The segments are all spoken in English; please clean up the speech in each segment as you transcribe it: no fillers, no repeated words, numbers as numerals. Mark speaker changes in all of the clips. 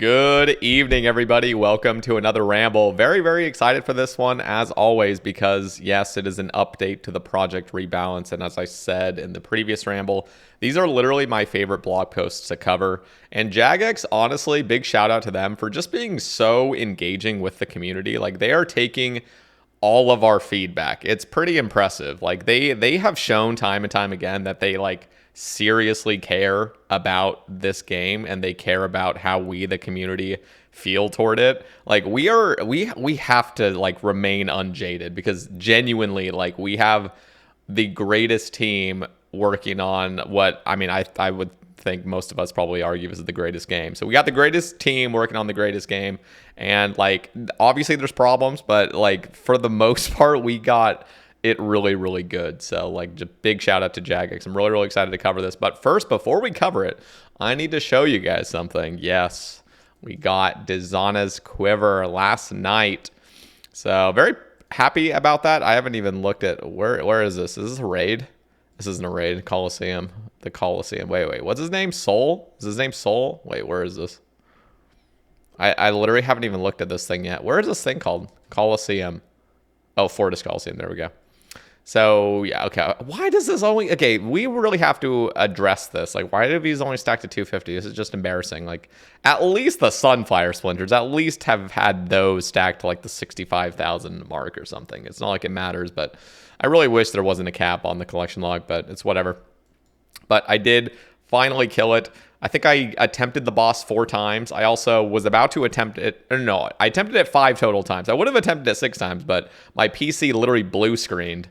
Speaker 1: Good evening, everybody. Welcome to another Ramble. Very, very excited for this one, as always, because yes, it is an update to the Project Rebalance. And as I said in the previous Ramble, these are literally my favorite blog posts to cover. And Jagex, honestly, big shout out to them for just being so engaging with the community. Like, they are taking all of our feedback. It's pretty impressive. Like, they have shown time and time again that they seriously care about this game, and they care about how we, the community, feel toward it. Like, we have to remain unjaded, because genuinely, we have the greatest team working on what I would think most of us probably argue is the greatest game. So we got the greatest team working on the greatest game, and obviously there's problems, but for the most part we got it really, really good. So just big shout out to Jagex. I'm really, really excited to cover this. But first, before we cover it, I need to show you guys something. Yes, we got Dizana's Quiver last night. So very happy about that. I haven't even looked at where is this? Is this a raid? This isn't a raid. Coliseum. The Coliseum. Wait. What's his name? Soul? Is his name Soul? Wait, where is this? I literally haven't even looked at this thing yet. Where is this thing called? Coliseum. Oh, Fortis Coliseum. There we go. So, yeah, okay. Why does this only... Okay, we really have to address this. Why do these only stack to 250? This is just embarrassing. At least the Sunfire Splinters, at least have had those stacked to, the 65,000 mark or something. It's not like it matters, but I really wish there wasn't a cap on the collection log, but it's whatever. But I did finally kill it. I think I attempted the boss 4 times. I also was about to attempt it. No, I attempted it 5 total times. I would have attempted it 6 times, but my PC literally blue screened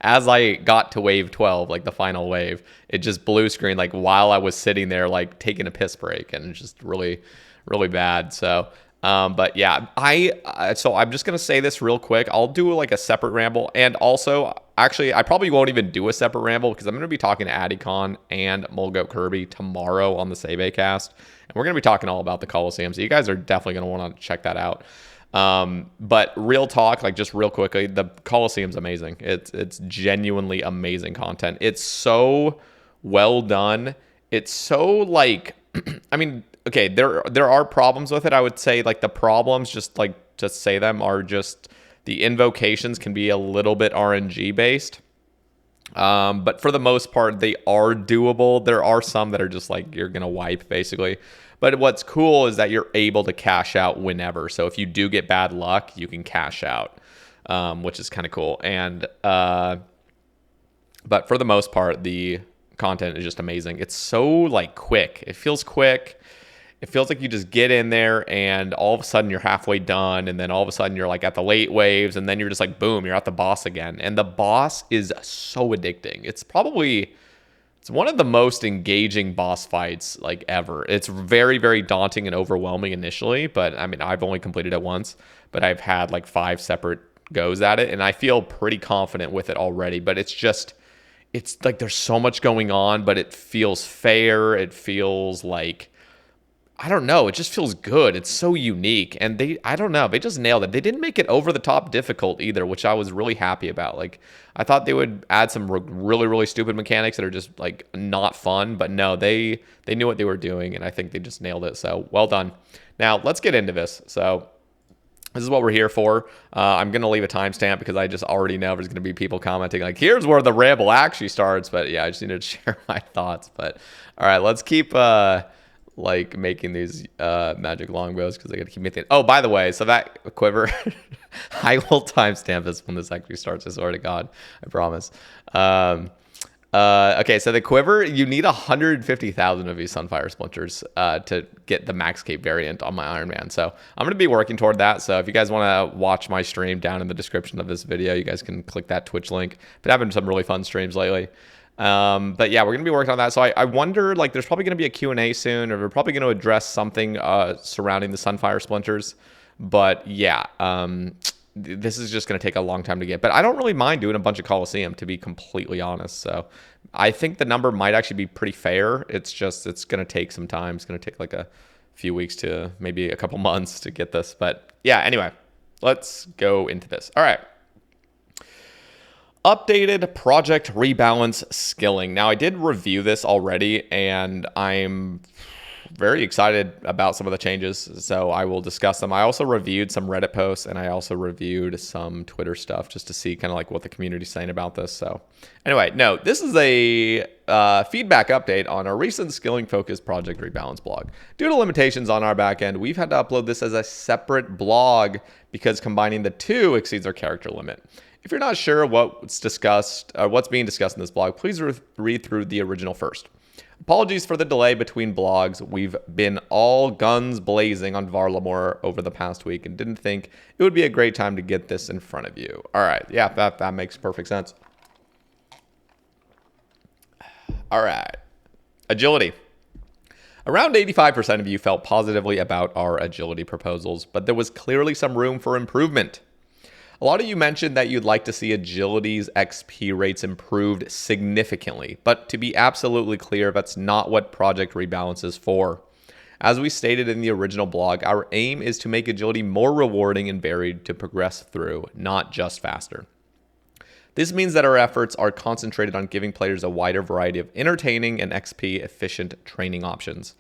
Speaker 1: as I got to wave 12, the final wave. It just blue screened while I was sitting there taking a piss break, and it's just really, really bad. So but yeah, so I'm just gonna say this real quick. I'll do a separate ramble, and also actually I probably won't even do a separate ramble, because I'm gonna be talking to Addycon and Mulgoat Kirby tomorrow on the Save Cast, and we're gonna be talking all about the Coliseum. So you guys are definitely gonna want to check that out. But real talk, just real quickly, the Coliseum's amazing. It's genuinely amazing content. It's so well done. It's so I mean, okay, there are problems with it. I would say the problems, just to say them, are just the invocations can be a little bit RNG based. But for the most part, they are doable. There are some that are just you're gonna wipe basically. But what's cool is that you're able to cash out whenever. So if you do get bad luck, you can cash out, which is kind of cool. And but for the most part, the content is just amazing. It's so quick. It feels quick. It feels like you just get in there and all of a sudden you're halfway done, and then all of a sudden you're at the late waves, and then you're just boom, you're at the boss again. And the boss is so addicting. It's one of the most engaging boss fights ever. It's very, very daunting and overwhelming initially, but I mean, I've only completed it once, but I've had 5 separate goes at it, and I feel pretty confident with it already. But it's there's so much going on, but it feels fair. It feels I don't know. It just feels good. It's so unique. And I don't know. They just nailed it. They didn't make it over the top difficult either, which I was really happy about. I thought they would add some really, really stupid mechanics that are just not fun. But no, they knew what they were doing, and I think they just nailed it. So well done. Now let's get into this. So this is what we're here for. I'm going to leave a timestamp because I just already know there's going to be people commenting here's where the ramble actually starts. But yeah, I just needed to share my thoughts. But all right, let's keep... making these magic longbows, because I gotta keep making... Oh, by the way, so that quiver, I will timestamp this when this actually starts. I swear to God, I promise. Okay, so the quiver, you need 150,000 of these Sunfire Splinters to get the Max Cape variant on my Iron Man. So I'm gonna be working toward that. So if you guys want to watch my stream, down in the description of this video, you guys can click that Twitch link. Been having some really fun streams lately. But yeah, we're going to be working on that. So I wonder, there's probably going to be a Q&A soon, or we're probably going to address something surrounding the Sunfire Splinters. But yeah, this is just going to take a long time to get. But I don't really mind doing a bunch of Coliseum, to be completely honest. So I think the number might actually be pretty fair. It's going to take some time. It's going to take a few weeks to maybe a couple months to get this. But yeah, anyway, let's go into this. All right. Updated Project Rebalance skilling. Now, I did review this already, and I'm very excited about some of the changes, so I will discuss them. I also reviewed some Reddit posts, and I also reviewed some Twitter stuff just to see kind of like what the community's saying about this. So anyway, no, this is a feedback update on our recent skilling-focused Project Rebalance blog. Due to limitations on our back end, we've had to upload this as a separate blog because combining the two exceeds our character limit. If you're not sure what's being discussed in this blog, please read through the original first. Apologies for the delay between blogs. We've been all guns blazing on Varlamore over the past week and didn't think it would be a great time to get this in front of you. All right. Yeah, that makes perfect sense. All right. Agility. Around 85% of you felt positively about our agility proposals, but there was clearly some room for improvement. A lot of you mentioned that you'd like to see agility's XP rates improved significantly, but to be absolutely clear, that's not what Project Rebalance is for. As we stated in the original blog, our aim is to make agility more rewarding and varied to progress through, not just faster. This means that our efforts are concentrated on giving players a wider variety of entertaining and XP efficient training options.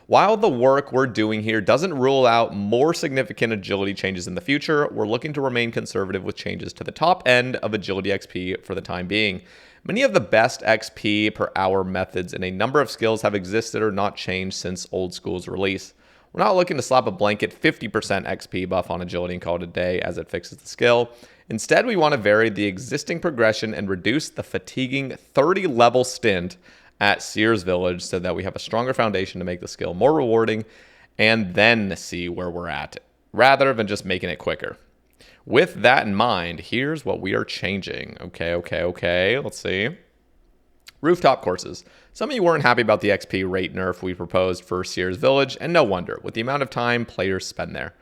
Speaker 1: While the work we're doing here doesn't rule out more significant agility changes in the future, we're looking to remain conservative with changes to the top end of agility XP for the time being. Many of the best XP per hour methods in a number of skills have existed or not changed since Old School's release. We're not looking to slap a blanket 50% XP buff on agility and call it a day as it fixes the skill. Instead, we want to vary the existing progression and reduce the fatiguing 30-level stint at Sears Village so that we have a stronger foundation to make the skill more rewarding and then see where we're at, rather than just making it quicker. With that in mind, here's what we are changing. Okay. Let's see. Rooftop courses. Some of you weren't happy about the XP rate nerf we proposed for Sears Village, and no wonder, with the amount of time players spend there.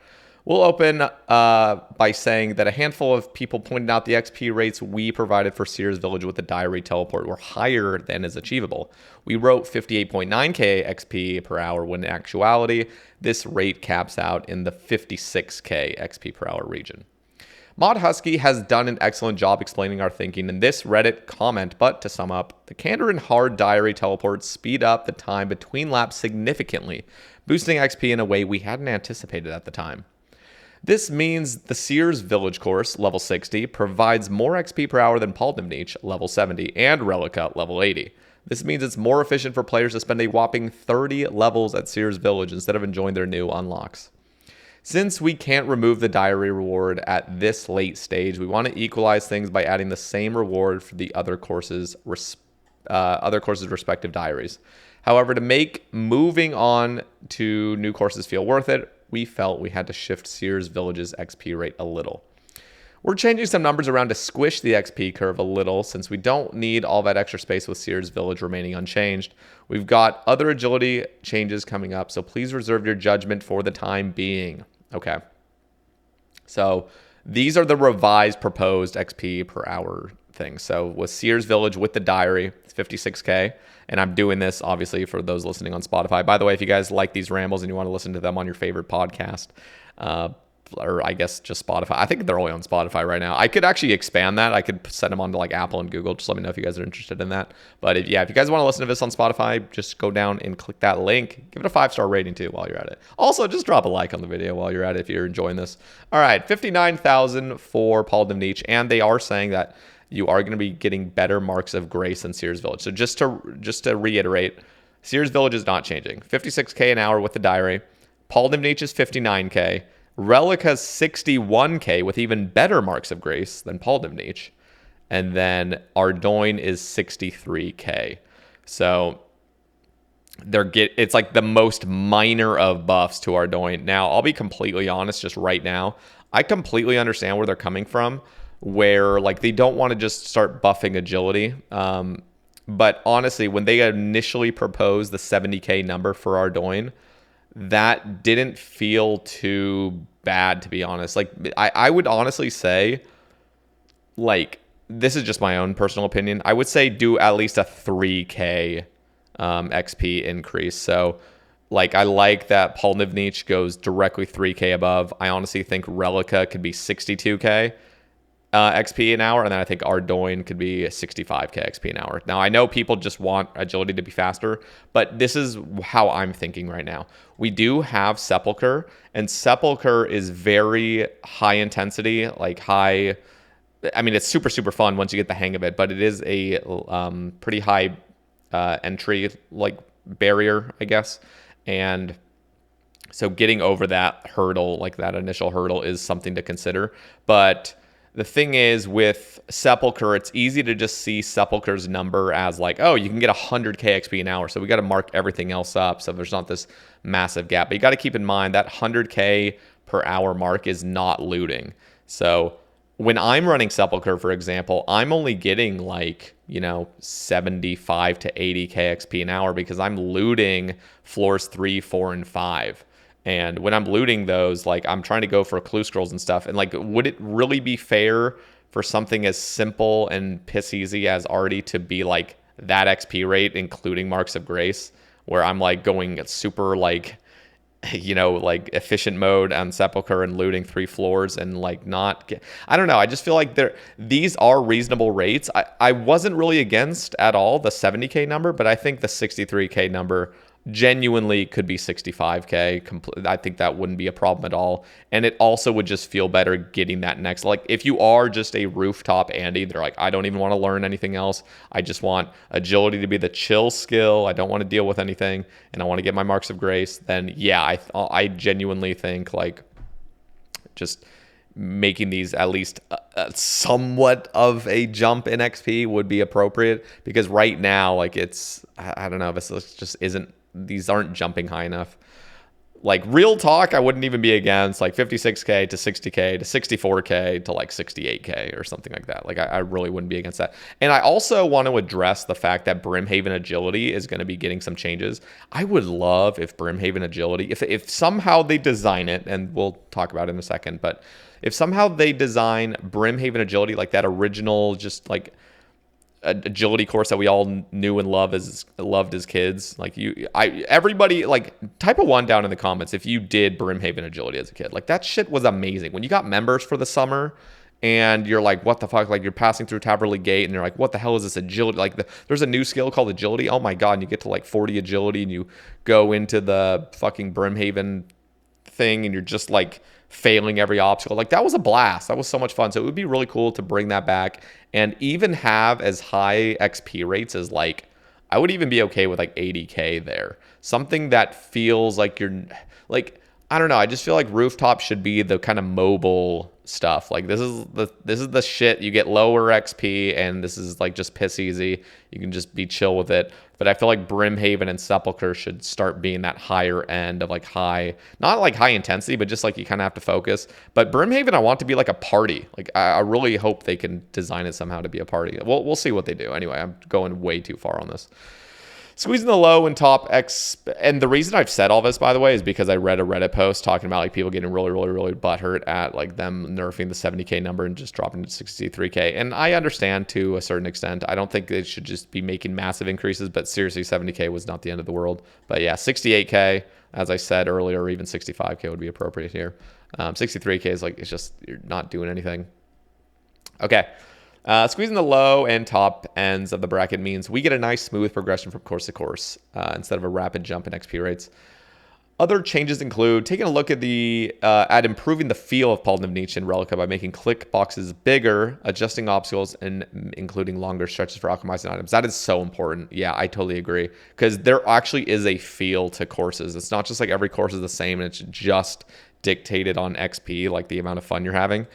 Speaker 1: We'll open by saying that a handful of people pointed out the XP rates we provided for Sears Village with the Diary Teleport were higher than is achievable. We wrote 58.9k XP per hour when in actuality, this rate caps out in the 56k XP per hour region. Mod Husky has done an excellent job explaining our thinking in this Reddit comment, but to sum up, the Candor and Hard Diary Teleports speed up the time between laps significantly, boosting XP in a way we hadn't anticipated at the time. This means the Sears Village course, level 60, provides more XP per hour than Paldemnich, level 70, and Relica, level 80. This means it's more efficient for players to spend a whopping 30 levels at Sears Village instead of enjoying their new unlocks. Since we can't remove the diary reward at this late stage, we want to equalize things by adding the same reward for the other courses' respective diaries. However, to make moving on to new courses feel worth it, we felt we had to shift Sears Village's XP rate a little. We're changing some numbers around to squish the XP curve a little since we don't need all that extra space with Sears Village remaining unchanged. We've got other agility changes coming up, so please reserve your judgment for the time being. Okay. So these are the revised proposed XP per hour things. So with Sears Village with the diary, it's 56k. And I'm doing this, obviously, for those listening on Spotify. By the way, if you guys like these rambles and you want to listen to them on your favorite podcast, or I guess just Spotify. I think they're only on Spotify right now. I could actually expand that. I could send them on to like Apple and Google. Just let me know if you guys are interested in that. But if you guys want to listen to this on Spotify, just go down and click that link. Give it a 5-star rating too while you're at it. Also, just drop a like on the video while you're at it if you're enjoying this. All right, 59,000 for Paldemnich. And they are saying that you are going to be getting better marks of grace than Sears Village. So just to reiterate, Sears Village is not changing. 56k an hour with the diary. Paldemnich is 59k. Relica's 61k with even better marks of grace than Paldemnich. And then Ardoin is 63k. So it's like the most minor of buffs to Ardoin. Now, I'll be completely honest just right now. I completely understand where they're coming from, where like they don't want to just start buffing agility. But honestly, when they initially proposed the 70k number for Ardoin, that didn't feel too bad, to be honest. Like I would honestly say, like, this is just my own personal opinion, I would say do at least a 3k XP increase. So like I like that Paldemnich goes directly 3k above. I honestly think Relica could be 62k. XP an hour, and then I think Ardoin could be 65k XP an hour. Now I know people just want agility to be faster, but this is how I'm thinking right now. We do have Sepulcher, and Sepulcher is very high intensity, like high. I mean, it's super super fun once you get the hang of it, but it is a pretty high entry like barrier, I guess, and so getting over that hurdle, like that initial hurdle, is something to consider. But the thing is, with Sepulcher, it's easy to just see Sepulcher's number as like, oh, you can get 100k XP an hour. So we got to mark everything else up so there's not this massive gap. But you got to keep in mind that 100k per hour mark is not looting. So when I'm running Sepulcher, for example, I'm only getting like, 75 to 80k XP an hour because I'm looting floors 3, 4, and 5. And when I'm looting those, like I'm trying to go for clue scrolls and stuff. And like, would it really be fair for something as simple and piss easy as already to be like that XP rate, including Marks of Grace, where I'm like going super like, like efficient mode on Sepulcher and looting 3 floors and like not get, I don't know. I just feel like these are reasonable rates. I wasn't really against at all the 70k number, but I think the 63k number genuinely could be 65k. I think that wouldn't be a problem at all, and it also would just feel better getting that next, like if you are just a rooftop Andy, they're like, I don't even want to learn anything else, I just want agility to be the chill skill, I don't want to deal with anything, and I want to get my Marks of Grace, then yeah, I genuinely think like just making these at least somewhat of a jump in XP would be appropriate, because right now, like I don't know, this just isn't, these aren't jumping high enough. Like real talk, I wouldn't even be against like 56k to 60k to 64k to like 68k or something like that. Like I really wouldn't be against that. And I also want to address the fact that Brimhaven agility is going to be getting some changes. I would love if Brimhaven agility, if somehow they design it, and we'll talk about it in a second, but if somehow they design Brimhaven agility like that original, just like agility course that we all knew and loved as kids, like everybody, like type a 1 down in the comments if you did Brimhaven agility as a kid. Like that shit was amazing. When you got members for the summer and you're like, what the fuck, like you're passing through Taverley Gate and you're like, what the hell is this agility? Like there's a new skill called agility. Oh my god, and you get to like 40 agility and you go into the fucking Brimhaven thing and you're just like failing every obstacle. Like that was a blast. That was so much fun. So it would be really cool to bring that back and even have as high XP rates as like, I would even be okay with like 80k there. Something that feels like you're like, I don't know. I just feel like rooftop should be the kind of mobile stuff. Like this is the shit. You get lower XP and this is like just piss easy. You can just be chill with it. But I feel like Brimhaven and Sepulcher should start being that higher end of like high, not like high intensity, but just like you kind of have to focus. But Brimhaven, I want to be like a party. Like I really hope they can design it somehow to be a party. We'll see what they do. Anyway, I'm going way too far on this. Squeezing the low and top X, and the reason I've said all this, by the way, is because I read a Reddit post talking about like people getting really, really, really butthurt at like them nerfing the 70k number and just dropping to 63k. And I understand to a certain extent. I don't think they should just be making massive increases, but seriously, 70k was not the end of the world. But yeah, 68k, as I said earlier, or even 65k would be appropriate here. 63k is like, it's just, you're not doing anything. Okay. Squeezing the low and top ends of the bracket means we get a nice smooth progression from course to course instead of a rapid jump in XP rates. Other changes include taking a look at at improving the feel of Paladin of Nietzsche and Relica by making click boxes bigger, adjusting obstacles, and including longer stretches for alchemizing items. That is so important. Yeah, I totally agree. Because there actually is a feel to courses. It's not just like every course is the same and it's just dictated on XP, like the amount of fun you're having.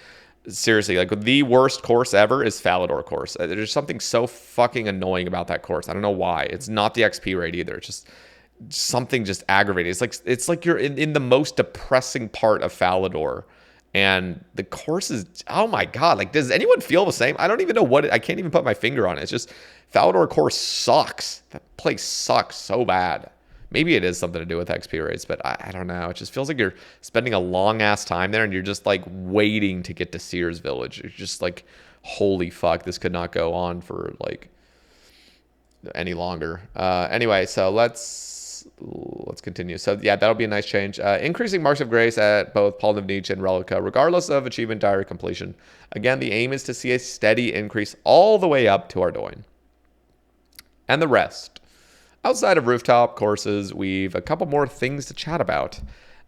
Speaker 1: Seriously, like the worst course ever is Falador course. There's something so fucking annoying about that course. I don't know why. It's not the XP rate either. It's just something just aggravating. It's like you're in the most depressing part of Falador, and the course is, oh my god. Like, does anyone feel the same? I don't even know I can't even put my finger on it. It's just Falador course sucks. That place sucks so bad. Maybe it is something to do with XP rates, but I don't know. It just feels like you're spending a long-ass time there, and you're just, like, waiting to get to Sears Village. You're just like, holy fuck, this could not go on for, like, any longer. Anyway, so let's let's continue. So yeah, that'll be a nice change. Increasing marks of grace at both Paul Niche and Relica, regardless of achievement diary completion. Again, the aim is to see a steady increase all the way up to Ardoin. And the rest. Outside of rooftop courses, we've a couple more things to chat about.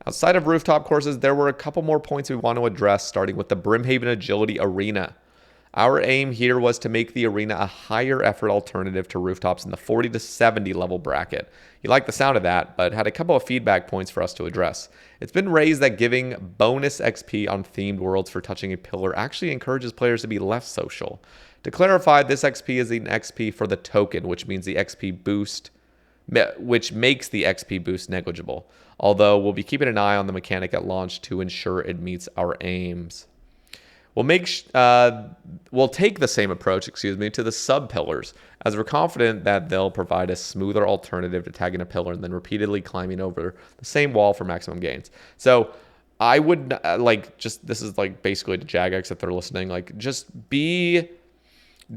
Speaker 1: Outside of rooftop courses, there were a couple more points we want to address, starting with the Brimhaven Agility Arena. Our aim here was to make the arena a higher effort alternative to rooftops in the 40 to 70 level bracket. You like the sound of that, but had a couple of feedback points for us to address. It's been raised that giving bonus XP on themed worlds for touching a pillar actually encourages players to be less social. To clarify, this XP is an XP for the token, which makes the XP boost negligible. Although we'll be keeping an eye on the mechanic at launch to ensure it meets our aims. We'll take the same approach, to the sub pillars, as we're confident that they'll provide a smoother alternative to tagging a pillar and then repeatedly climbing over the same wall for maximum gains. So I would this is like basically to Jagex if they're listening,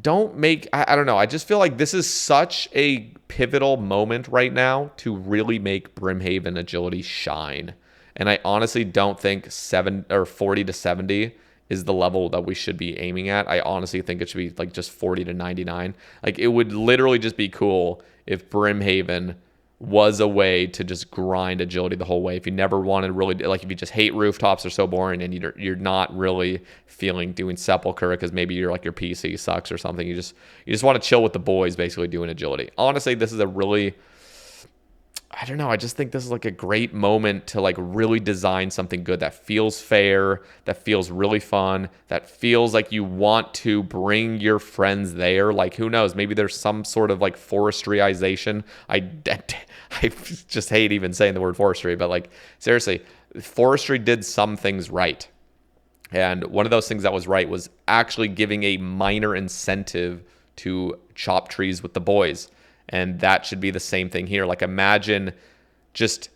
Speaker 1: don't make, I don't know. I just feel like this is such a pivotal moment right now to really make Brimhaven Agility shine. And I honestly don't think 40 to 70 is the level that we should be aiming at. I honestly think it should be like just 40 to 99. Like it would literally just be cool if Brimhaven was a way to just grind agility the whole way. If you never wanted really, like if you just hate rooftops, are so boring and you're not really feeling doing Sepulchre because maybe your PC sucks or something. You just want to chill with the boys basically doing agility. Honestly, this is a really, I don't know. I just think this is like a great moment to like really design something good that feels fair, that feels really fun, that feels like you want to bring your friends there. Like who knows? Maybe there's some sort of like forestryization. I just hate even saying the word forestry, but like seriously, forestry did some things right. And one of those things that was right was actually giving a minor incentive to chop trees with the boys. And that should be the same thing here. Like imagine just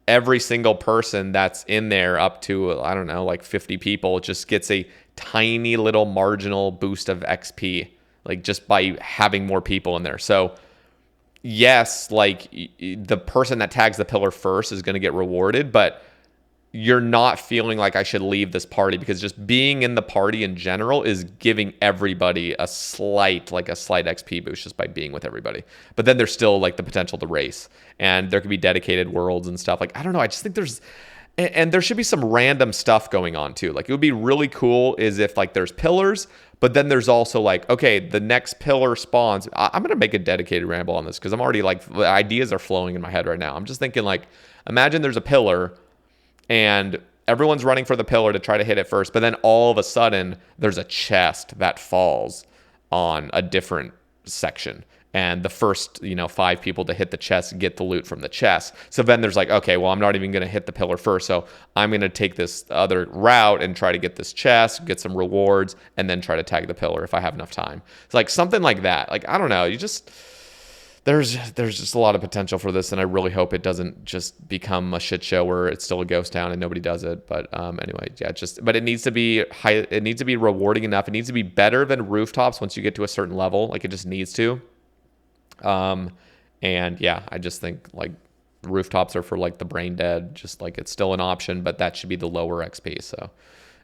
Speaker 1: every single person that's in there up to, I don't know, like 50 people just gets a tiny little marginal boost of XP, like just by having more people in there. So yes, like the person that tags the pillar first is going to get rewarded, but you're not feeling like I should leave this party because just being in the party in general is giving everybody a slight XP boost just by being with everybody. But then there's still like the potential to race, and there could be dedicated worlds and stuff. Like, I don't know. I just think and there should be some random stuff going on too. Like it would be really cool is if like there's pillars, but then there's also like, okay, the next pillar spawns. I'm going to make a dedicated ramble on this because I'm already like, the ideas are flowing in my head right now. I'm just thinking like, imagine there's a pillar and everyone's running for the pillar to try to hit it first, but then all of a sudden there's a chest that falls on a different section, and the first 5 people to hit the chest get the loot from the chest. So then there's like, okay, well, I'm not even going to hit the pillar first, so I'm going to take this other route and try to get this chest, get some rewards, and then try to tag the pillar if I have enough time. It's like something like that. Like, I don't know, there's just a lot of potential for this, and I really hope it doesn't just become a shit show where it's still a ghost town and nobody does it. But anyway, yeah, but it needs to be high. It needs to be rewarding enough. It needs to be better than rooftops once you get to a certain level. Like it just needs to. And yeah, I just think like rooftops are for like the brain dead. Just like it's still an option, but that should be the lower XP. So.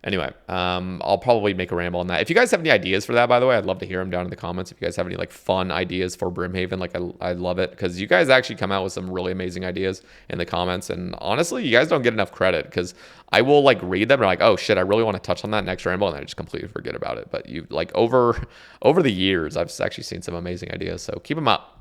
Speaker 1: Anyway, I'll probably make a ramble on that. If you guys have any ideas for that, by the way, I'd love to hear them down in the comments. If you guys have any like fun ideas for Brimhaven, like I love it because you guys actually come out with some really amazing ideas in the comments. And honestly, you guys don't get enough credit because I will like read them and like, oh shit, I really want to touch on that next ramble, and I just completely forget about it. But you like over the years, I've actually seen some amazing ideas. So keep them up.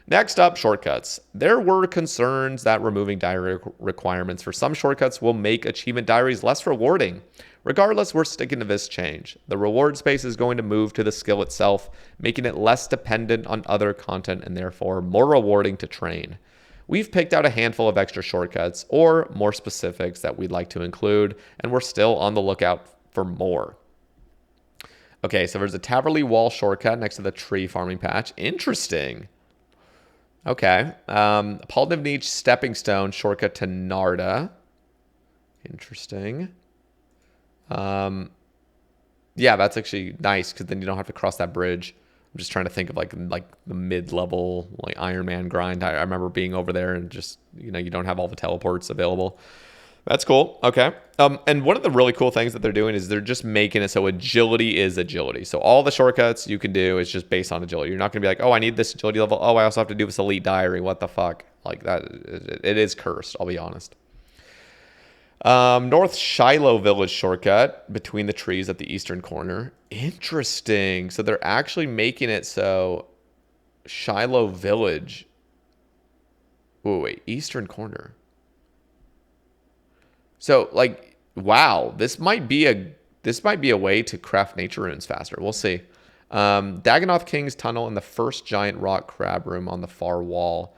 Speaker 1: Next up, shortcuts. There were concerns that removing diary requirements for some shortcuts will make achievement diaries less rewarding. Regardless, we're sticking to this change. The reward space is going to move to the skill itself, making it less dependent on other content and therefore more rewarding to train. We've picked out a handful of extra shortcuts or more specifics that we'd like to include, and we're still on the lookout for more. Okay, so there's a Taverley Wall shortcut next to the tree farming patch. Interesting. Okay. Paul Niche Stepping Stone shortcut to Narda. Interesting. Yeah, that's actually nice because then you don't have to cross that bridge. I'm just trying to think of like the mid-level like Iron Man grind. I remember being over there and just, you know, you don't have all the teleports available. That's cool. Okay. And one of the really cool things that they're doing is they're just making it so agility is agility. So all the shortcuts you can do is just based on agility. You're not going to be like, oh, I need this agility level. Oh, I also have to do this elite diary. What the fuck? Like that. It is cursed. I'll be honest. North Shiloh Village shortcut between the trees at the eastern corner. Interesting. So they're actually making it so Shiloh Village. Oh, wait. Eastern corner. So like, wow, this might be a way to craft nature runes faster. We'll see. Dagannoth King's tunnel and the first giant rock crab room on the far wall.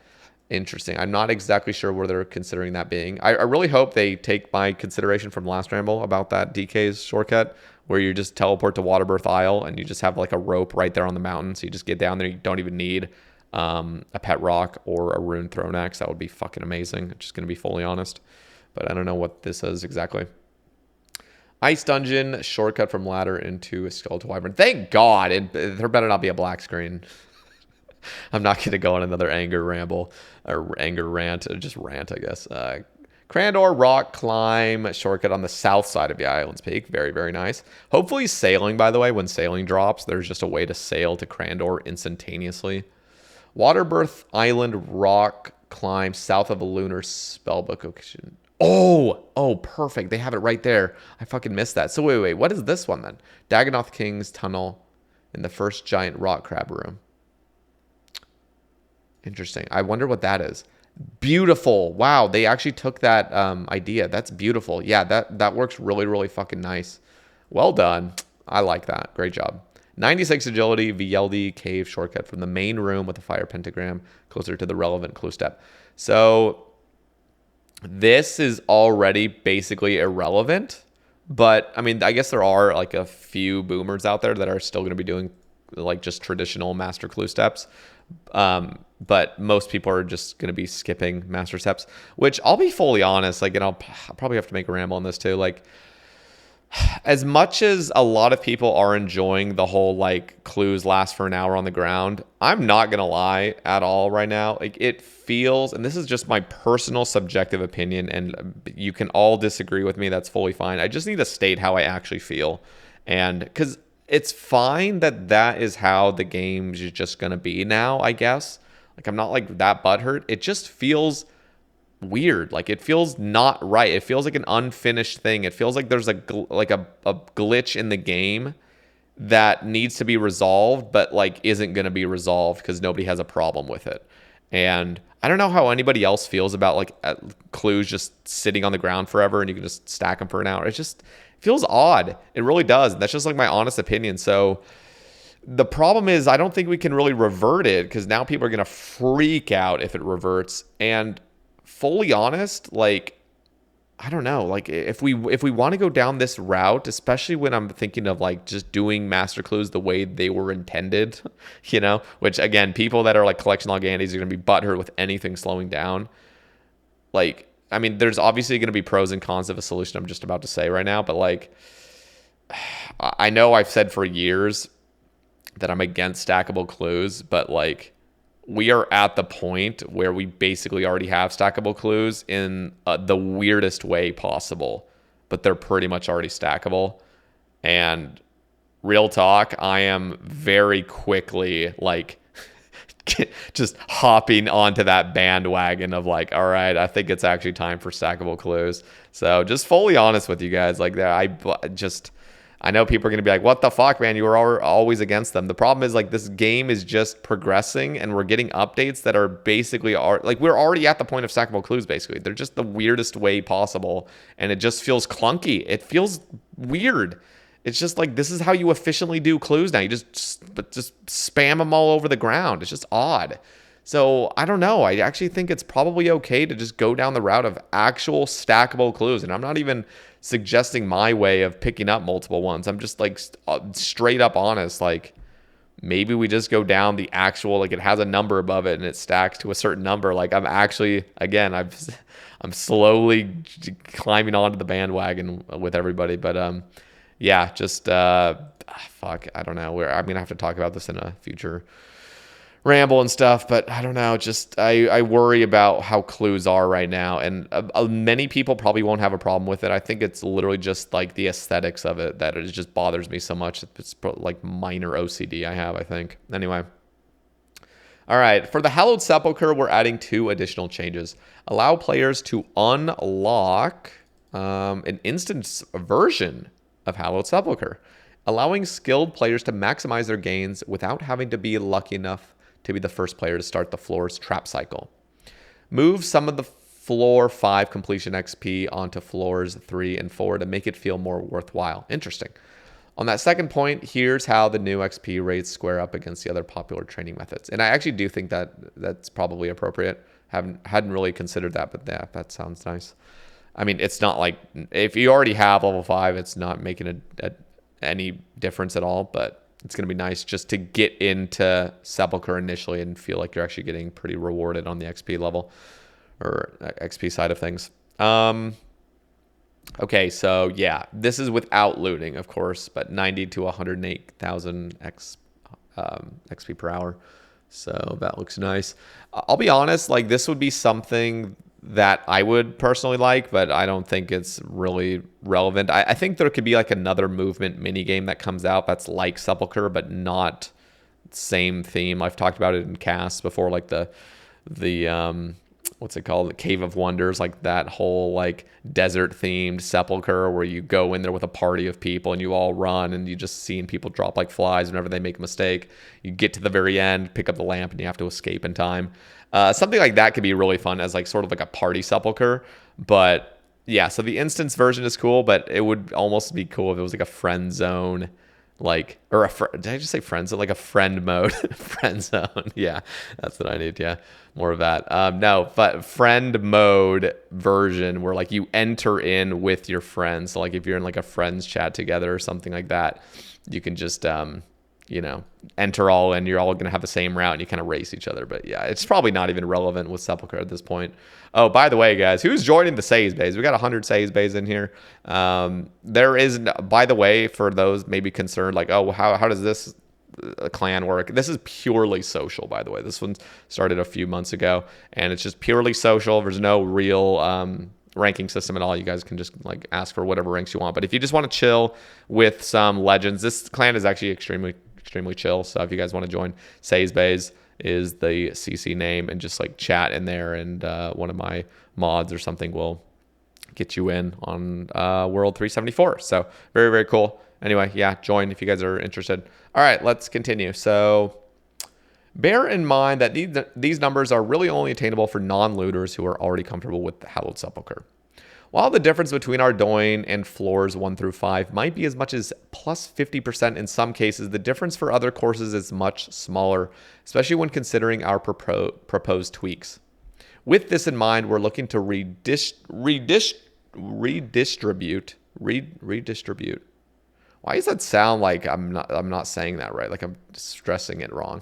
Speaker 1: Interesting. I'm not exactly sure where they're considering that being. I really hope they take my consideration from last ramble about that DK's shortcut where you just teleport to Waterbirth Isle and you just have like a rope right there on the mountain. So you just get down there. You don't even need a pet rock or a rune throne axe. That would be fucking amazing. I'm just going to be fully honest. But I don't know what this is exactly. Ice Dungeon, shortcut from ladder into a skeletal wyvern. Thank God. There better not be a black screen. I'm not going to go on another anger ramble or anger rant. Or just rant, I guess. Crandor rock climb, shortcut on the south side of the island's peak. Very, very nice. Hopefully sailing, by the way, when sailing drops, there's just a way to sail to Crandor instantaneously. Waterbirth Island rock climb south of a lunar spellbook location. Oh, perfect. They have it right there. I fucking missed that. So wait. What is this one then? Dagannoth King's tunnel in the first giant rock crab room. Interesting. I wonder what that is. Beautiful. Wow, they actually took that idea. That's beautiful. Yeah, that works really, really fucking nice. Well done. I like that. Great job. 96 agility, VLD cave shortcut from the main room with a fire pentagram closer to the relevant clue step. So this is already basically irrelevant, but I mean, I guess there are like a few boomers out there that are still going to be doing like just traditional master clue steps. But most people are just going to be skipping master steps, which I'll be fully honest, like, and I'll probably have to make a ramble on this too. Like, as much as a lot of people are enjoying the whole like clues last for an hour on the ground, I'm not gonna lie at all right now. Like it feels, and this is just my personal subjective opinion, and you can all disagree with me. That's fully fine. I just need to state how I actually feel, and because it's fine that is how the game's just gonna be now. I guess like I'm not like that butthurt. It just feels weird. Like it feels not right. It feels like an unfinished thing. It feels like there's a glitch in the game that needs to be resolved, but like isn't going to be resolved because nobody has a problem with it. And I don't know how anybody else feels about like clues just sitting on the ground forever and you can just stack them for an hour. It just feels odd. It really does. That's just like my honest opinion. So the problem is I don't think we can really revert it because now people are going to freak out if it reverts. And fully honest, like, I don't know, like if we want to go down this route, especially when I'm thinking of like just doing master clues the way they were intended, you know, which again, people that are like collection log Andes are going to be butthurt with anything slowing down. Like, I mean, there's obviously going to be pros and cons of a solution I'm just about to say right now, but like, I know I've said for years that I'm against stackable clues, but like, we are at the point where we basically already have stackable clues in the weirdest way possible, but they're pretty much already stackable. And real talk, I am very quickly like just hopping onto that bandwagon of like, all right, I think it's actually time for stackable clues. So just fully honest with you guys, like that, I know people are going to be like, what the fuck, man? You were always against them. The problem is like this game is just progressing and we're getting updates that are basically like we're already at the point of stackable clues, basically. They're just the weirdest way possible. And it just feels clunky. It feels weird. It's just like, this is how you efficiently do clues now. You just spam them all over the ground. It's just odd. So I don't know. I actually think it's probably okay to just go down the route of actual stackable clues. And I'm not even suggesting my way of picking up multiple ones. I'm just like straight up honest. Like maybe we just go down the actual, like it has a number above it and it stacks to a certain number. Like I'm actually, again, I'm slowly climbing onto the bandwagon with everybody. But yeah, just fuck, I don't know. I'm gonna have to talk about this in a future ramble and stuff, but I don't know. Just I worry about how clues are right now, and many people probably won't have a problem with it. I think it's literally just like the aesthetics of it that it just bothers me so much. It's like minor OCD I have, I think. Anyway. All right, for the Hallowed Sepulchre, we're adding 2 additional changes. Allow players to unlock an instance version of Hallowed Sepulchre, allowing skilled players to maximize their gains without having to be lucky enough to be the first player to start the floor's trap cycle. Move some of the floor 5 completion XP onto floors 3 and 4 to make it feel more worthwhile. Interesting. On that second point, here's how the new XP rates square up against the other popular training methods. And I actually do think that that's probably appropriate. Hadn't really considered that, but yeah, that sounds nice. I mean, it's not like if you already have level 5, it's not making any difference at all, but it's going to be nice just to get into Sepulchre initially and feel like you're actually getting pretty rewarded on the XP level or XP side of things. Okay, so yeah, this is without looting, of course, but 90 to 108,000 XP per hour. So that looks nice. I'll be honest, like this would be something that I would personally like, but I don't think it's really relevant. I think there could be like another movement mini game that comes out that's like Sepulchre, but not same theme. I've talked about it in casts before, like the what's it called? The Cave of Wonders, like that whole like desert themed Sepulchre where you go in there with a party of people and you all run and you just seeing people drop like flies whenever they make a mistake. You get to the very end, pick up the lamp, and you have to escape in time. Something like that could be really fun as like sort of like a party Sepulchre. But yeah, so the instance version is cool, but it would almost be cool if it was like a friend zone. Like, or did I just say friend zone? Like a friend mode, friend zone. Yeah, that's what I need. Yeah, more of that. No, but friend mode version where like you enter in with your friends. So like if you're in like a friends chat together or something like that, you can just enter all in. You're all gonna have the same route and you kind of race each other. But yeah, it's probably not even relevant with Sepulchre at this point. Oh, by the way, guys, who's joining the Says Bays? We got 100 Says Bays in here. There is, by the way, for those maybe concerned, like, oh, how does this clan work? This is purely social, by the way. This one started a few months ago, and it's just purely social. There's no real ranking system at all. You guys can just like ask for whatever ranks you want. But if you just want to chill with some legends, this clan is actually extremely chill. So if you guys want to join, Says Bays is the CC name, and just like chat in there, and one of my mods or something will get you in on World 374. So very, very cool. Anyway, yeah, join if you guys are interested. All right, let's continue. So bear in mind that these numbers are really only attainable for non-looters who are already comfortable with the Hallowed Sepulchre. While the difference between Ardoin and floors 1 through 5 might be as much as plus 50% in some cases, the difference for other courses is much smaller, especially when considering our proposed tweaks. With this in mind, we're looking to redistribute. Why does that sound like I'm not saying that right? Like I'm stressing it wrong.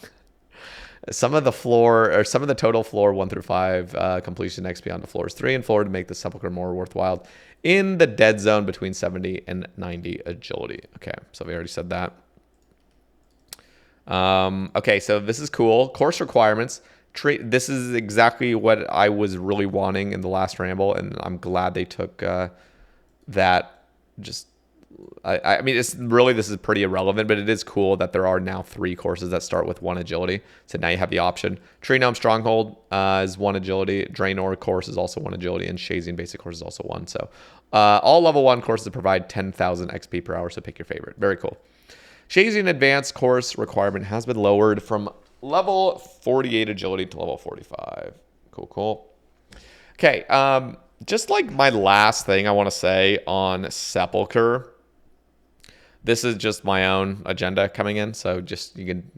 Speaker 1: Some of the total floor 1 through 5 completion XP onto floors 3 and 4 to make the Sepulchre more worthwhile in the dead zone between 70 and 90 agility. Okay, so we already said that. Okay, so this is cool. Course requirements. This is exactly what I was really wanting in the last ramble, and I'm glad they took that. I mean, this is pretty irrelevant, but it is cool that there are now 3 courses that start with 1 agility. So now you have the option. Tree Gnome Stronghold is 1 agility. Draenor course is also 1 agility, and Shazian Basic course is also 1. So all level 1 courses provide 10,000 XP per hour, so pick your favorite. Very cool. Shazian Advanced course requirement has been lowered from level 48 agility to level 45. Cool. Okay, just like my last thing I want to say on Sepulchre, this is just my own agenda coming in, so just you can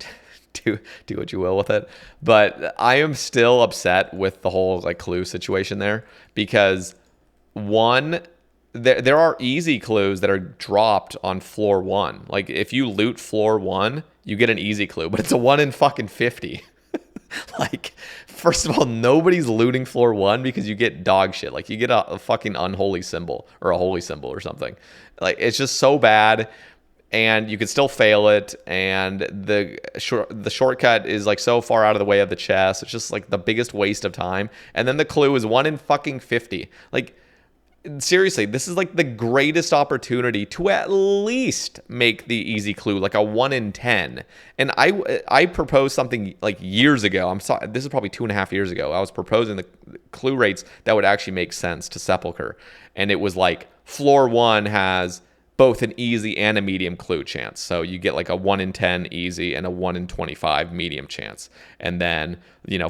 Speaker 1: do what you will with it. But I am still upset with the whole like clue situation there, because one, there are easy clues that are dropped on floor 1. Like if you loot floor 1, you get an easy clue, but it's a 1 in fucking 50. Like, first of all, nobody's looting floor 1 because you get dog shit. Like, you get a fucking unholy symbol or a holy symbol or something. Like, it's just so bad, and you can still fail it. And the shortcut is like so far out of the way of the chest. It's just like the biggest waste of time. And then the clue is 1 in fucking 50. Like, seriously, this is like the greatest opportunity to at least make the easy clue like a 1 in 10. And I proposed something like years ago. I'm sorry, this is probably 2.5 years ago. I was proposing the clue rates that would actually make sense to Sepulcher, and it was like floor 1 has both an easy and a medium clue chance. So you get like a 1 in 10 easy and a 1 in 25 medium chance. And then,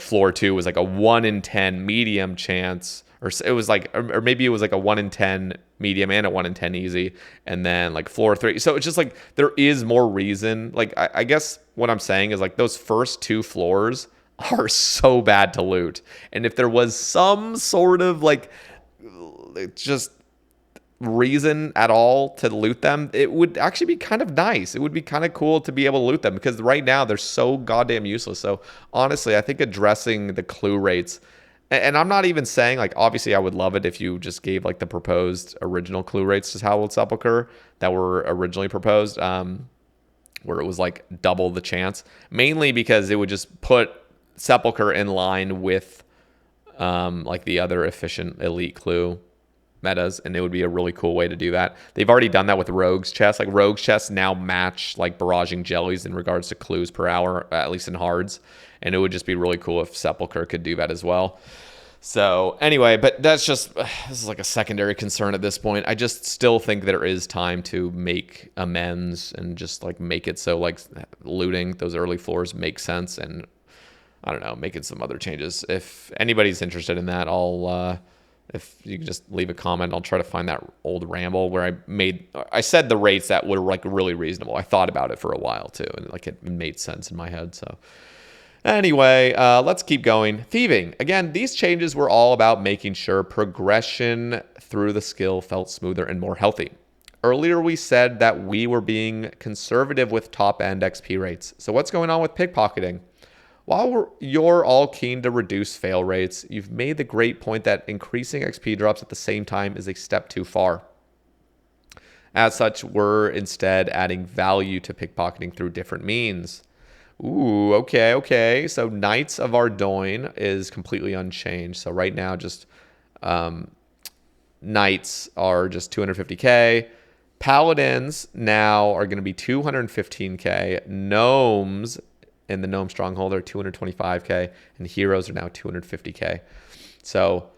Speaker 1: floor 2 was like a 1 in 10 medium chance, or it was like, or maybe it was like a 1 in 10 medium and a 1 in 10 easy. And then like floor 3. So it's just like, there is more reason. Like, I guess what I'm saying is like those first 2 floors are so bad to loot. And if there was some sort of like, just reason at all to loot them, it would actually be kind of nice. It would be kind of cool to be able to loot them, because right now they're so goddamn useless. So honestly, I think addressing the clue rates, and I'm not even saying like, obviously I would love it if you just gave like the proposed original clue rates to Hallowed Sepulcher that were originally proposed, where it was like double the chance, mainly because it would just put Sepulcher in line with like the other efficient elite clue metas, and it would be a really cool way to do that. They've already done that with Rogue's chests. Like, Rogue's chests now match like barraging jellies in regards to clues per hour, at least in hards, and it would just be really cool if Sepulcher could do that as well. So anyway, but that's just, this is like a secondary concern at this point. I just still think there is time to make amends and just like make it so like looting those early floors makes sense, and I don't know, making some other changes. If anybody's interested in that, if you can just leave a comment, I'll try to find that old ramble where I said the rates that were like really reasonable. I thought about it for a while too, and like it made sense in my head. So anyway, let's keep going. Thieving. Again, these changes were all about making sure progression through the skill felt smoother and more healthy. Earlier, we said that we were being conservative with top-end XP rates. So what's going on with pickpocketing? While you're all keen to reduce fail rates, you've made the great point that increasing XP drops at the same time is a step too far. As such, we're instead adding value to pickpocketing through different means. Ooh, okay. So Knights of Ardoin is completely unchanged. So right now, just Knights are just 250k. Paladins now are going to be 215k. Gnomes in the Gnome Stronghold are 225k, and Heroes are now 250k. So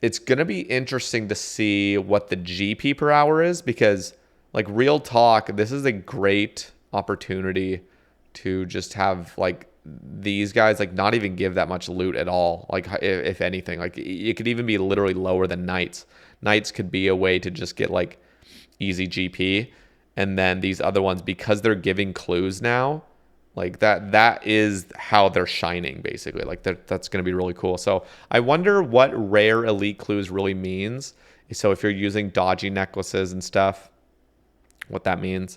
Speaker 1: it's going to be interesting to see what the GP per hour is, because like, real talk, this is a great opportunity to just have like these guys like not even give that much loot at all. Like, if anything, like it could even be literally lower than Knights. Knights could be a way to just get like easy GP, and then these other ones, because they're giving clues now, like that is how they're shining, basically. Like, that's going to be really cool. So I wonder what rare elite clues really means. So if you're using dodgy necklaces and stuff, what that means.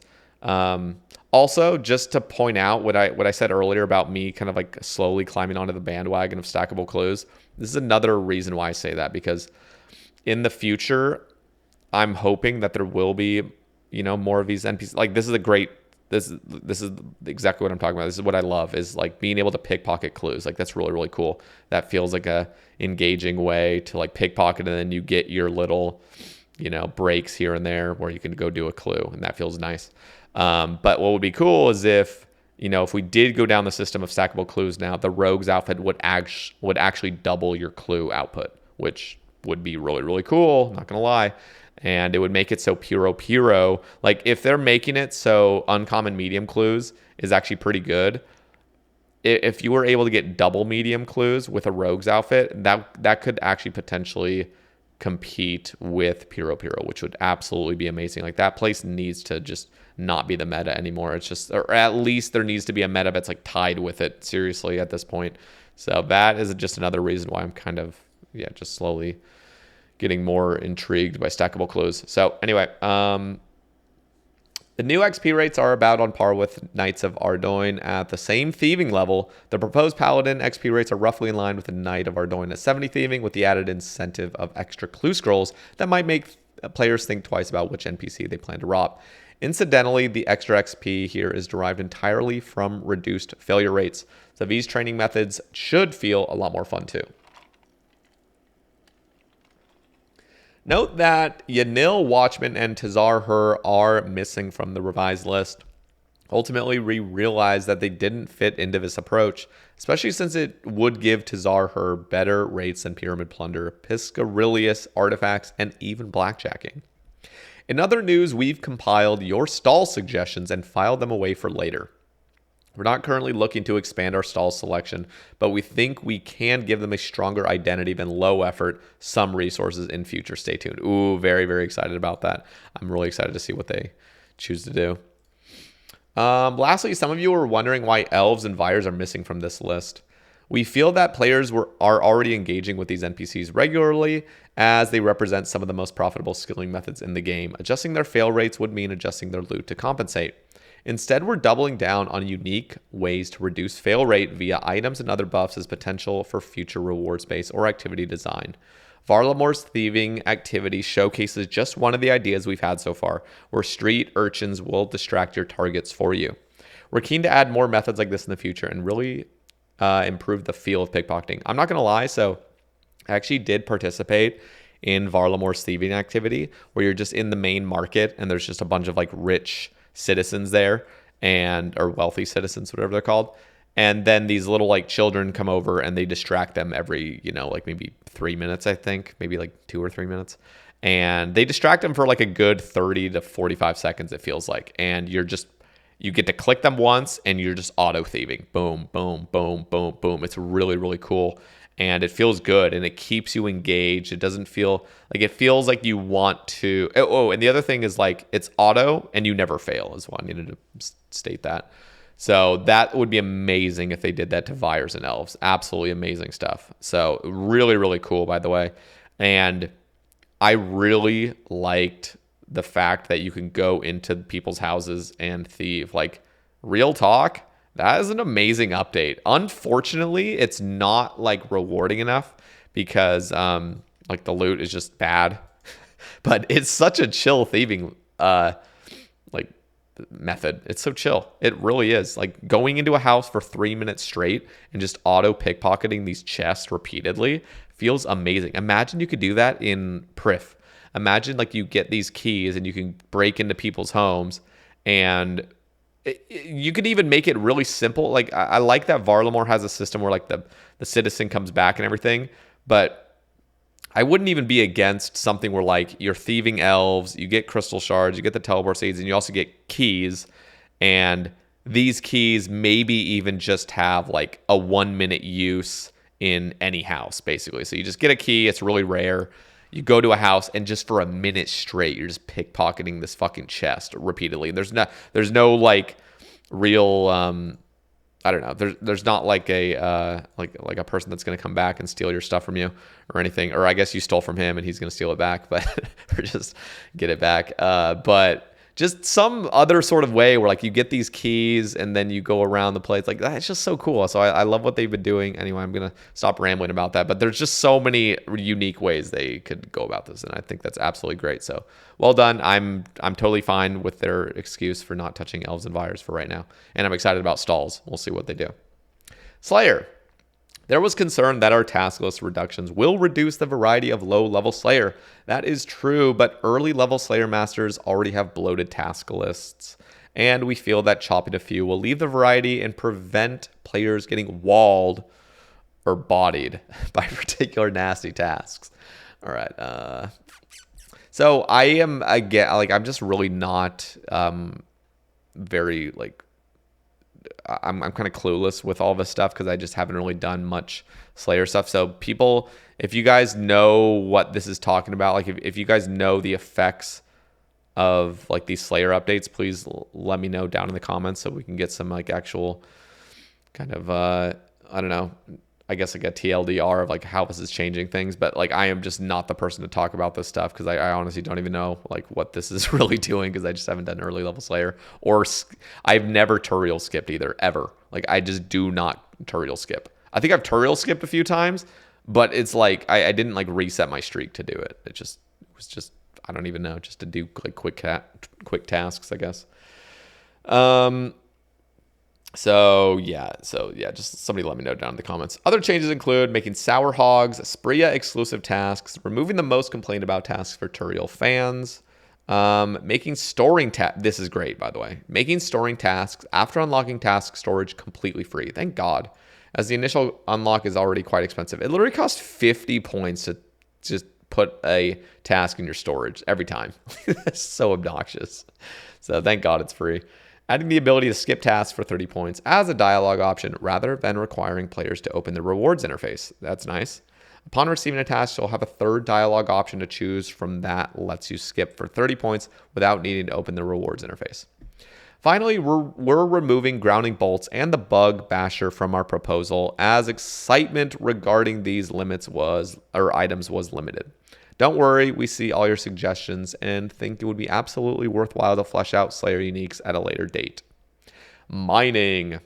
Speaker 1: Also, just to point out what I said earlier about me kind of like slowly climbing onto the bandwagon of stackable clues. This is another reason why I say that, because in the future, I'm hoping that there will be, more of these NPCs. Like, this is a great, this is exactly what I'm talking about. This is what I love, is like being able to pickpocket clues. Like, that's really, really cool. That feels like a engaging way to like pickpocket, and then you get your little, breaks here and there where you can go do a clue, and that feels nice. But what would be cool is if we did go down the system of stackable clues now, the Rogue's outfit would actually double your clue output, which would be really, really cool, not gonna lie. And it would make it so Puro, like if they're making it so uncommon medium clues is actually pretty good, if you were able to get double medium clues with a Rogue's outfit, that could actually potentially compete with Puro, which would absolutely be amazing. Like, that place needs to just not be the meta anymore. It's just, or at least there needs to be a meta that's like tied with it seriously at this point. So that is just another reason why I'm kind of, just slowly getting more intrigued by stackable clues. So anyway, The new XP rates are about on par with Knights of Ardoin at the same thieving level. The proposed Paladin XP rates are roughly in line with the Knight of Ardoin at 70 thieving, with the added incentive of extra clue scrolls that might make players think twice about which NPC they plan to rob. Incidentally, the extra XP here is derived entirely from reduced failure rates, so these training methods should feel a lot more fun too. Note that Yanil, Watchman, and Tazar are missing from the revised list. Ultimately, we realized that they didn't fit into this approach, especially since it would give Tazar better rates than Pyramid Plunder, Piscarilius artifacts, and even blackjacking. In other news, we've compiled your stall suggestions and filed them away for later. We're not currently looking to expand our stall selection, but we think we can give them a stronger identity than low effort, some resources in future. Stay tuned. Ooh, very, very excited about that. I'm really excited to see what they choose to do. Lastly, some of you are wondering why elves and Vyres are missing from this list. We feel that players are already engaging with these NPCs regularly, as they represent some of the most profitable skilling methods in the game. Adjusting their fail rates would mean adjusting their loot to compensate. Instead, we're doubling down on unique ways to reduce fail rate via items and other buffs as potential for future reward space or activity design. Varlamore's thieving activity showcases just one of the ideas we've had so far, where street urchins will distract your targets for you. We're keen to add more methods like this in the future and really improve the feel of pickpocketing. I'm not going to lie, so I actually did participate in Varlamore's thieving activity, where you're just in the main market and there's just a bunch of like rich citizens there, or wealthy citizens, whatever they're called. And then these little like children come over and they distract them every, like maybe 3 minutes, I think, maybe like 2 or 3 minutes. And they distract them for like a good 30 to 45 seconds, it feels like. And you get to click them once and you're just auto thieving. Boom, boom, boom, boom, boom. It's really, really cool. And it feels good and it keeps you engaged. It doesn't feel like, it feels like you want to. Oh, and the other thing is like it's auto and you never fail as well. I needed to state that. So that would be amazing if they did that to Vyres and Elves. Absolutely amazing stuff. So really, really cool, by the way. And I really liked the fact that you can go into people's houses and thieve. Like, real talk, that is an amazing update. Unfortunately, it's not like rewarding enough because like the loot is just bad. But it's such a chill thieving like method. It's so chill. It really is. Like going into a house for 3 minutes straight and just auto pickpocketing these chests repeatedly feels amazing. Imagine you could do that in Prif. Imagine like you get these keys and you can break into people's homes, and you could even make it really simple. Like I like that Varlamore has a system where like the citizen comes back and everything, but I wouldn't even be against something where like you're thieving elves, you get crystal shards, you get the teleport seeds, and you also get keys. And these keys maybe even just have like a 1 minute use in any house, basically. So you just get a key, it's really rare. You go to a house and just for a minute straight, you're just pickpocketing this fucking chest repeatedly. There's no like real I don't know. There's not like a like a person that's gonna come back and steal your stuff from you or anything. Or I guess you stole from him and he's gonna steal it back, but or just get it back. But just some other sort of way where like you get these keys and then you go around the place. Like that's just so cool. So I love what they've been doing. Anyway, I'm gonna stop rambling about that. But there's just so many unique ways they could go about this, and I think that's absolutely great. So well done. I'm totally fine with their excuse for not touching elves and Vyres for right now, and I'm excited about stalls. We'll see what they do. Slayer. There was concern that our task list reductions will reduce the variety of low-level Slayer. That is true, but early-level Slayer masters already have bloated task lists, and we feel that chopping a few will leave the variety and prevent players getting walled or bodied by particular nasty tasks. All right. So I am, again, like I'm just really not very like, I'm kind of clueless with all this stuff because I just haven't really done much Slayer stuff. So people, if you guys know what this is talking about, like if you guys know the effects of like these Slayer updates, please let me know down in the comments so we can get some like actual kind of, I don't know, I guess like a TLDR of like how this is changing things, but like I am just not the person to talk about this stuff because I honestly don't even know like what this is really doing because I just haven't done early level Slayer or I've never Turiel skipped either ever. Like I just do not Turiel skip. I think I've Turiel skipped a few times, but it's like I didn't like reset my streak to do it. It was just I don't even know, just to do like quick tasks, I guess. So yeah, just somebody let me know down in the comments. Other changes include making Sour Hogs Spria exclusive tasks, removing the most complained about tasks for Turiel fans, making storing this is great, by the way. Making storing tasks after unlocking task storage completely free. Thank God, as the initial unlock is already quite expensive. It literally costs 50 points to just put a task in your storage every time. It's so obnoxious. So thank God it's free. Adding the ability to skip tasks for 30 points as a dialogue option rather than requiring players to open the rewards interface. That's nice. Upon receiving a task, you'll have a third dialogue option to choose from that lets you skip for 30 points without needing to open the rewards interface. Finally, we're removing grounding bolts and the bug basher from our proposal as excitement regarding these items was limited. Don't worry, we see all your suggestions and think it would be absolutely worthwhile to flesh out Slayer uniques at a later date. Mining.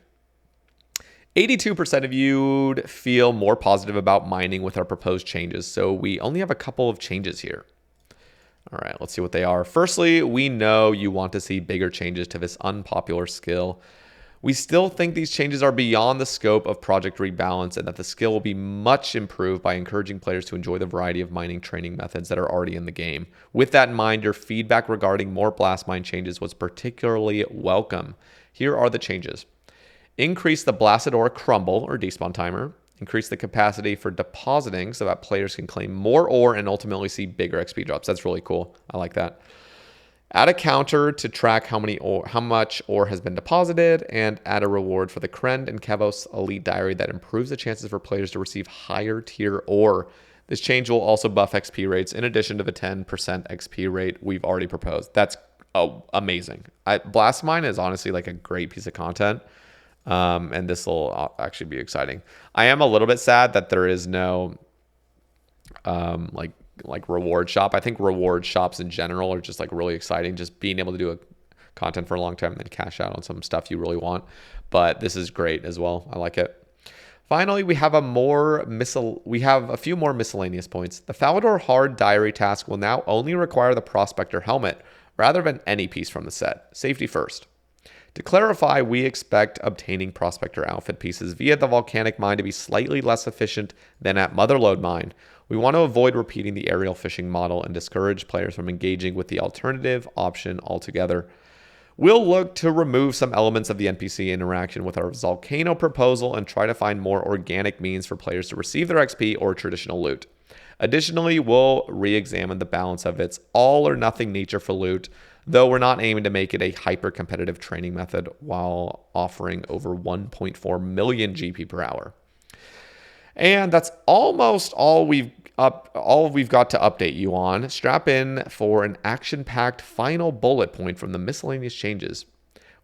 Speaker 1: 82% of you feel more positive about mining with our proposed changes, so we only have a couple of changes here. All right, let's see what they are. Firstly, we know you want to see bigger changes to this unpopular skill. We still think these changes are beyond the scope of Project Rebalance and that the skill will be much improved by encouraging players to enjoy the variety of mining training methods that are already in the game. With that in mind, your feedback regarding more blast mine changes was particularly welcome. Here are the changes. Increase the blasted ore crumble or despawn timer. Increase the capacity for depositing so that players can claim more ore and ultimately see bigger XP drops. That's really cool. I like that. Add a counter to track how much ore has been deposited, and add a reward for the Krend and Kevos Elite Diary that improves the chances for players to receive higher tier ore. This change will also buff XP rates in addition to the 10% XP rate we've already proposed. That's amazing. Blast Mine is honestly like a great piece of content, and this will actually be exciting. I am a little bit sad that there is no like reward shop. I think reward shops in general are just like really exciting, just being able to do a content for a long time and then cash out on some stuff you really want. But this is great as well. I like it. Finally, we have a few more miscellaneous points. The Falador Hard Diary task will now only require the Prospector helmet rather than any piece from the set. Safety first. To clarify, we expect obtaining Prospector outfit pieces via the Volcanic Mine to be slightly less efficient than at Motherlode Mine. We want to avoid repeating the aerial fishing model and discourage players from engaging with the alternative option altogether. We'll look to remove some elements of the NPC interaction with our Volcano proposal and try to find more organic means for players to receive their XP or traditional loot. Additionally, we'll re-examine the balance of its all-or-nothing nature for loot, though we're not aiming to make it a hyper-competitive training method while offering over 1.4 million GP per hour. And that's almost all we've got to update you on. Strap in for an action-packed final bullet point from the miscellaneous changes.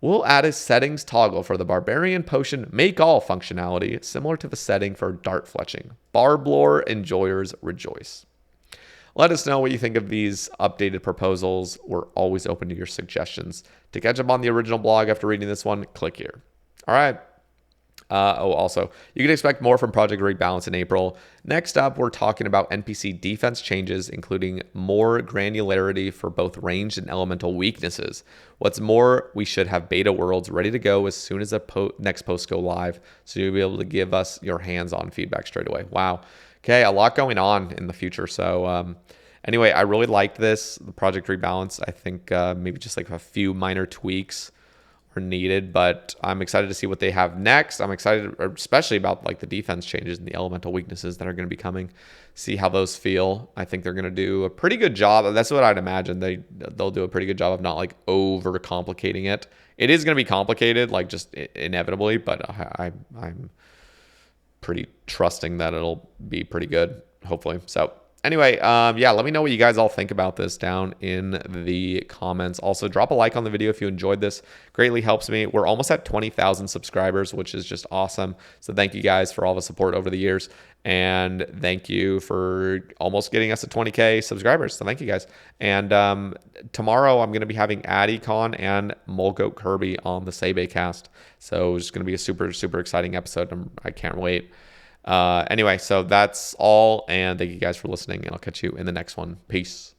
Speaker 1: We'll add a settings toggle for the Barbarian Potion Make All functionality, similar to the setting for Dart Fletching. Barb lore enjoyers rejoice. Let us know what you think of these updated proposals. We're always open to your suggestions. To catch up on the original blog after reading this one, click here. All right. Also, you can expect more from Project Rebalance in April. Next up, we're talking about NPC defense changes, including more granularity for both ranged and elemental weaknesses. What's more, we should have beta worlds ready to go as soon as the next posts go live, so you'll be able to give us your hands-on feedback straight away. Wow. Okay, a lot going on in the future. So anyway, I really liked this, the Project Rebalance. I think maybe just like a few minor tweaks are needed, but I'm excited to see what they have next. I'm excited especially about like the defense changes and the elemental weaknesses that are going to be coming, see how those feel. I think they're going to do a pretty good job. That's what I'd imagine. They'll do a pretty good job of not like over complicating it. It is going to be complicated, like just inevitably, but I'm pretty trusting that it'll be pretty good, hopefully. So Anyway, yeah, let me know what you guys all think about this down in the comments. Also, drop a like on the video if you enjoyed this. Greatly helps me. We're almost at 20,000 subscribers, which is just awesome. So thank you guys for all the support over the years. And thank you for almost getting us to 20K subscribers. So thank you guys. And tomorrow I'm going to be having AddieCon and Mulgoat Kirby on the Sebe cast. So it's going to be a super, super exciting episode. I can't wait. Anyway, so that's all, and thank you guys for listening, and I'll catch you in the next one. Peace.